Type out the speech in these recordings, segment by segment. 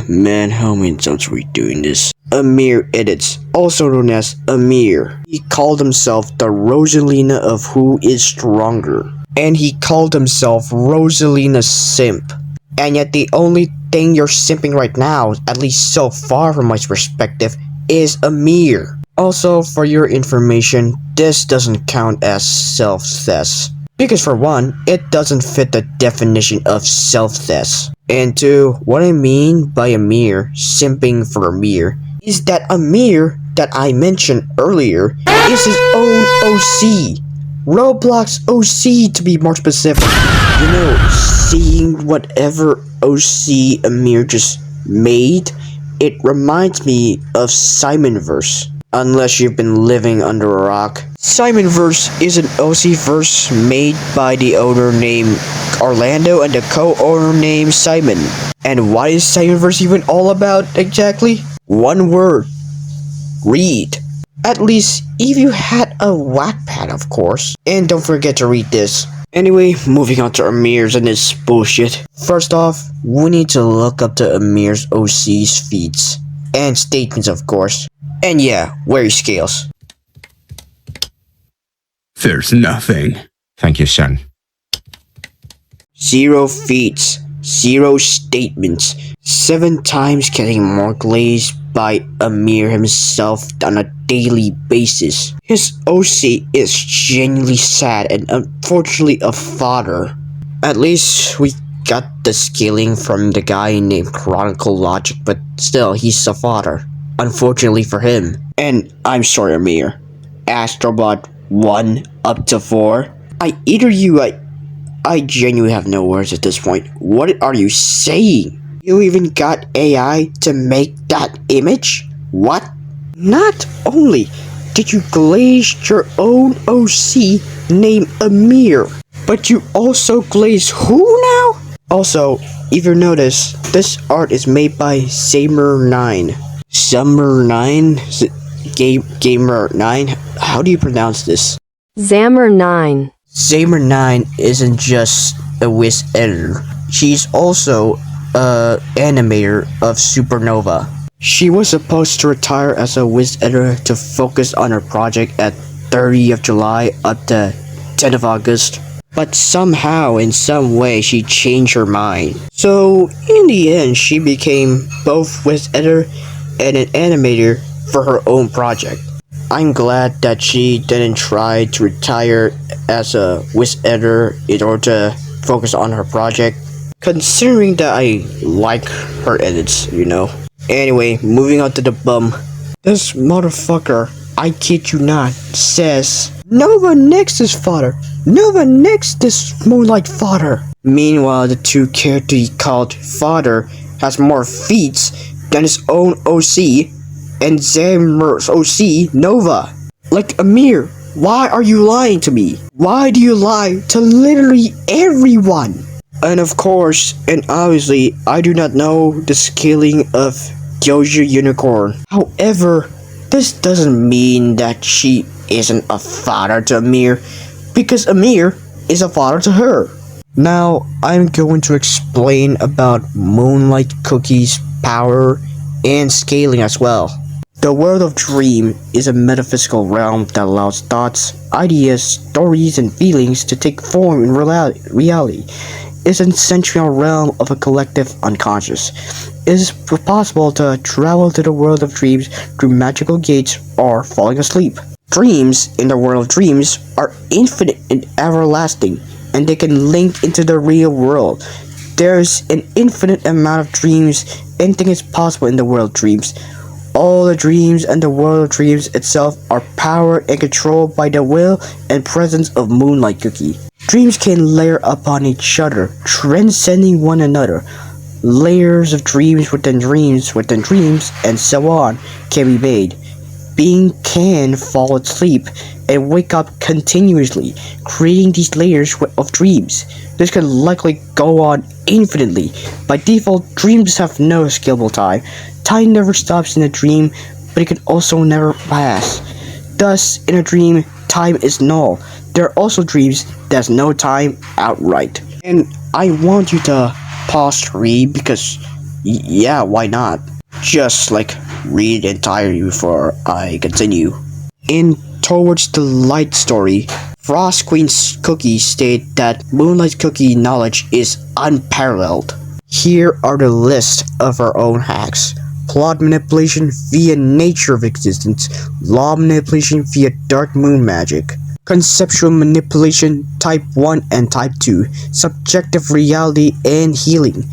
Man, how many times are we doing this? Amir Editz, also known as Amir. He called himself the Rosalina of Who Is Stronger. And he called himself Rosalina Simp. And yet the only thing you're simping right now, at least so far from my perspective, is Amir. Also, for your information, this doesn't count as self-thess. Because for one, it doesn't fit the definition of self-thess. And two, what I mean by Amir, simping for Amir, is that Amir that I mentioned earlier is his own OC. Roblox OC to be more specific. You know, seeing whatever OC Amir just made, it reminds me of Simonverse. Unless you've been living under a rock. Simonverse is an OC verse made by the owner named Orlando and the co-owner named Simon. And what is Simonverse even all about exactly? One word. Read. At least if you had a Wattpad, of course. And don't forget to read this. Anyway, moving on to Amir's and his bullshit. First off, we need to look up to Amir's OC's feats. And statements, of course. And yeah, where he scales. There's nothing. Thank you, son. 0 feats, 0 statements, 7 times getting more glazed by Amir himself on a daily basis. His OC is genuinely sad and unfortunately a fodder. At least we got the scaling from the guy named Chronicle Logic, but still, he's a fodder. Unfortunately for him. And I'm sorry, Amir. Astrobot 1 up to 4. I genuinely have no words at this point. What are you saying? You even got AI to make that image? What? Not only did you glaze your own OC named Amir, but you also glazed who now? Also, if you notice, this art is made by Summer9. Summer9? Gamer9? How do you pronounce this? Zammer9. Zammer9 isn't just a whiz editor. She's also a animator of Supernova. She was supposed to retire as a whiz editor to focus on her project at 30th of July up to 10th of August. But somehow, in some way, she changed her mind. So, in the end, she became both whiz editor and an animator for her own project. I'm glad that she didn't try to retire as a whiz editor in order to focus on her project, considering that I like her edits, you know. Anyway, moving on to the bum. This motherfucker, I kid you not, says, Nova next is fodder. Nova next is Moonlight fodder. Meanwhile, the two characters he called fodder has more feats than his own OC and Zammer's OC, Nova. Like, Amir, why are you lying to me? Why do you lie to literally everyone? And of course, and obviously, I do not know the scaling of Yoja Unicorn. However, this doesn't mean that she isn't a father to Amir, because Amir is a father to her. Now, I'm going to explain about Moonlight Cookie's power and scaling as well. The world of dream is a metaphysical realm that allows thoughts, ideas, stories, and feelings to take form in reality. It's an essential realm of a collective unconscious. It is possible to travel to the world of dreams through magical gates or falling asleep. Dreams in the world of dreams are infinite and everlasting, and they can link into the real world. There's an infinite amount of dreams. Anything is possible in the world of dreams. All the dreams and the world of dreams itself are powered and controlled by the will and presence of Moonlight Cookie. Dreams can layer upon each other, transcending one another. Layers of dreams, and so on can be made. Being can fall asleep and wake up continuously, creating these layers of dreams. This can likely go on infinitely. By default, dreams have no scalable time. Time never stops in a dream, but it can also never pass. Thus, in a dream, time is null. There are also dreams that has no time outright. And I want you to pause to read because Yeah, why not? Just like read entirely before I continue. In Towards the Light story, Frost Queen's cookie state that Moonlight Cookie knowledge is unparalleled. Here are the list of her own hacks. Plot manipulation via nature of existence, law manipulation via dark moon magic, conceptual manipulation type 1 and type 2, subjective reality and healing,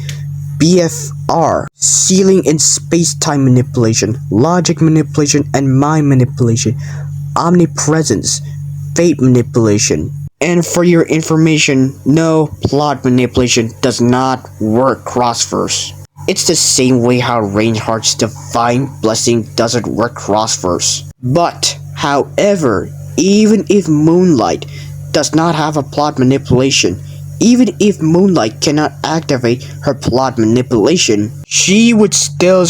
BFR, sealing and space-time manipulation, logic manipulation and mind manipulation, omnipresence, fate manipulation. And for your information, no, plot manipulation does not work cross-verse. It's the same way how Reinhardt's Divine Blessing doesn't work cross-verse. But, however, even if Moonlight does not have a plot manipulation, even if Moonlight cannot activate her plot manipulation, she would still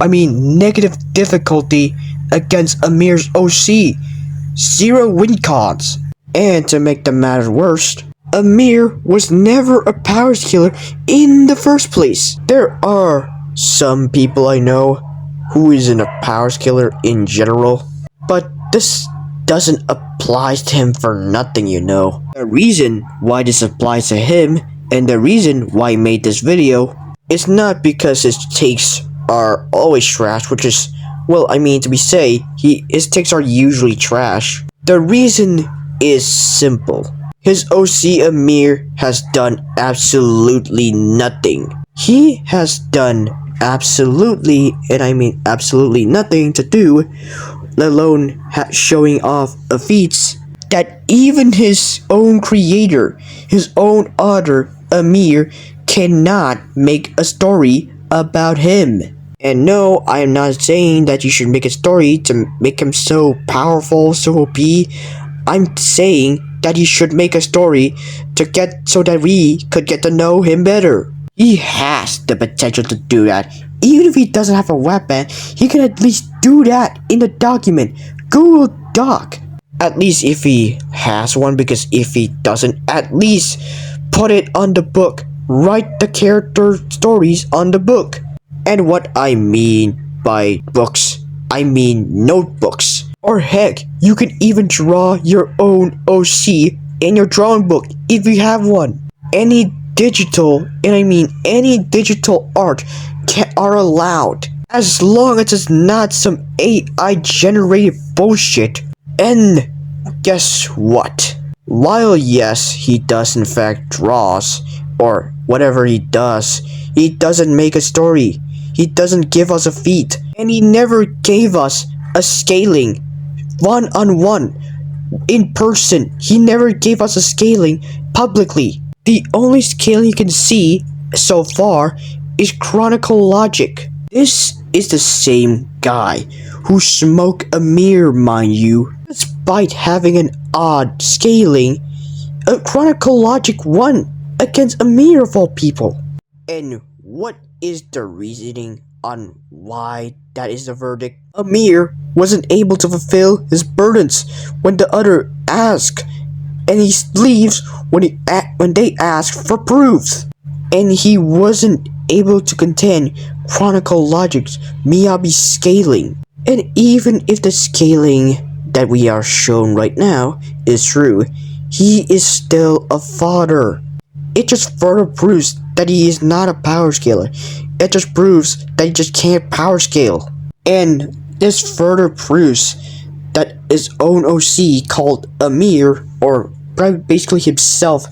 negative difficulty against Amir's OC. 0 win cons. And to make the matter worse, Amir was never a power scaler in the first place. There are some people I know who isn't a power scaler in general, but this doesn't apply to him for nothing, you know. The reason why this applies to him and the reason why I made this video is not because his takes are always trash, which is, his takes are usually trash. The reason is simple. His OC Amir has done absolutely nothing. He has done absolutely nothing to do, let alone showing off feats that even his own creator, his own author, Amir, cannot make a story about him. And no, I am not saying that you should make a story to make him so powerful, so OP. I'm saying that you should make a story so that we could get to know him better. He has the potential to do that. Even if he doesn't have a weapon, he can at least do that in the document. Google Doc. At least if he has one, because if he doesn't, at least put it on the book. Write the character stories on the book. And what I mean by books, I mean notebooks. Or heck, you can even draw your own OC in your drawing book if you have one. Any digital art are allowed, as long as it's not some AI generated bullshit. And guess what? While yes, he does in fact draws, or whatever he doesn't make a story. He doesn't give us a feat, and he never gave us a scaling one-on-one in person. He never gave us a scaling publicly. The only scaling you can see so far is Chronicle Logic. This is the same guy who smoked Amir, mind you. Despite having an odd scaling, Chronicle Logic won against Amir of all people. And what is the reasoning on why that is the verdict? Amir wasn't able to fulfill his burdens when the other asked, and he leaves when they ask for proofs. And he wasn't able to contend Chronicle Logic's Miyabi scaling. And even if the scaling that we are shown right now is true, he is still a fodder. It just further proves that he is not a power scaler. It just proves that he just can't power scale. And this further proves that his own OC called Amir, or basically himself,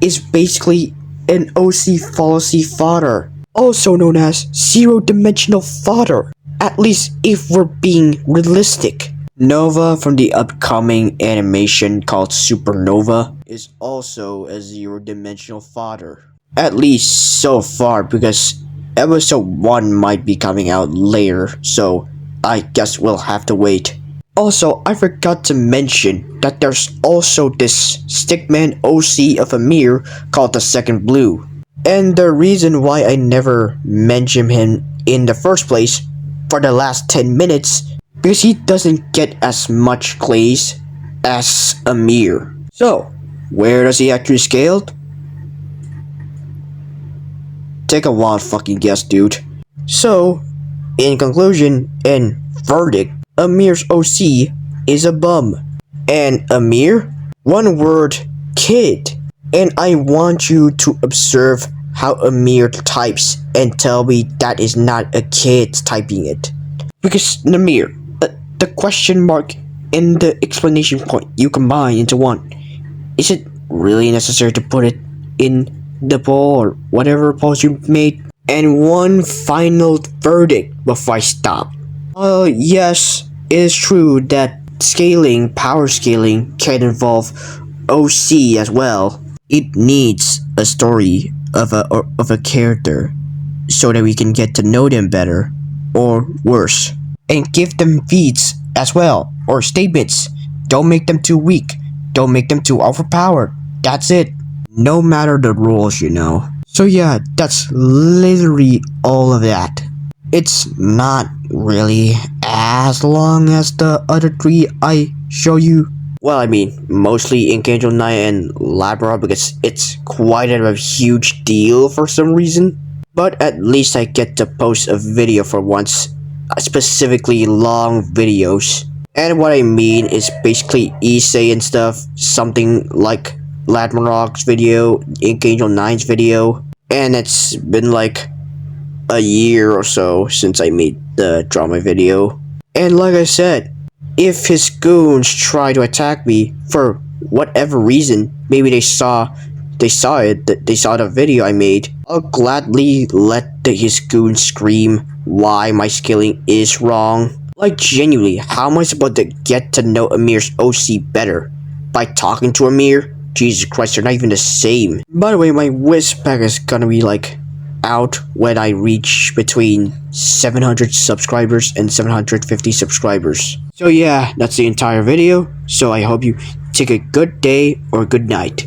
is basically an OC fallacy fodder, also known as zero-dimensional fodder, at least if we're being realistic. Nova from the upcoming animation called Supernova is also a zero-dimensional fodder. At least so far, because episode 1 might be coming out later, so I guess we'll have to wait. Also, I forgot to mention that there's also this stickman OC of Amir called the Second Blue. And the reason why I never mentioned him in the first place for the last 10 minutes, because he doesn't get as much glaze as Amir. So, where does he actually scale? Take a wild fucking guess, dude. So, in conclusion and verdict, Amir's OC is a bum. And Amir? One word, kid. And I want you to observe how Amir types and tell me that is not a kid typing it. Because Amir, the question mark and the exclamation point you combine into one. Is it really necessary to put it in the poll or whatever post you made? And one final verdict before I stop. Yes, it is true that power scaling can involve OC as well. It needs a story of a character so that we can get to know them better, or worse, and give them feats as well, or statements. Don't make them too weak. Don't make them too overpowered. That's it. No matter the rules, you know. So yeah, that's literally all of that. It's not really as long as the other three I show you. Well, I mean, mostly Ink Angel 9 and Labra because it's quite a huge deal for some reason. But at least I get to post a video for once. Specifically long videos. And what I mean is basically Issei and stuff. Something like Ladmarok's video, Ink Angel 9's video. And it's been like a year or so since I made the drama video. And like I said, if his goons try to attack me for whatever reason, maybe they saw the video I made, I'll gladly let his goons scream why my scaling is wrong. Like genuinely, how am I supposed to get to know Amir's OC better? By talking to Amir? Jesus Christ, they're not even the same. By the way, my Wiz pack is gonna be like out when I reach between 700 subscribers and 750 subscribers. So yeah, that's the entire video. So I hope you take a good day or good night.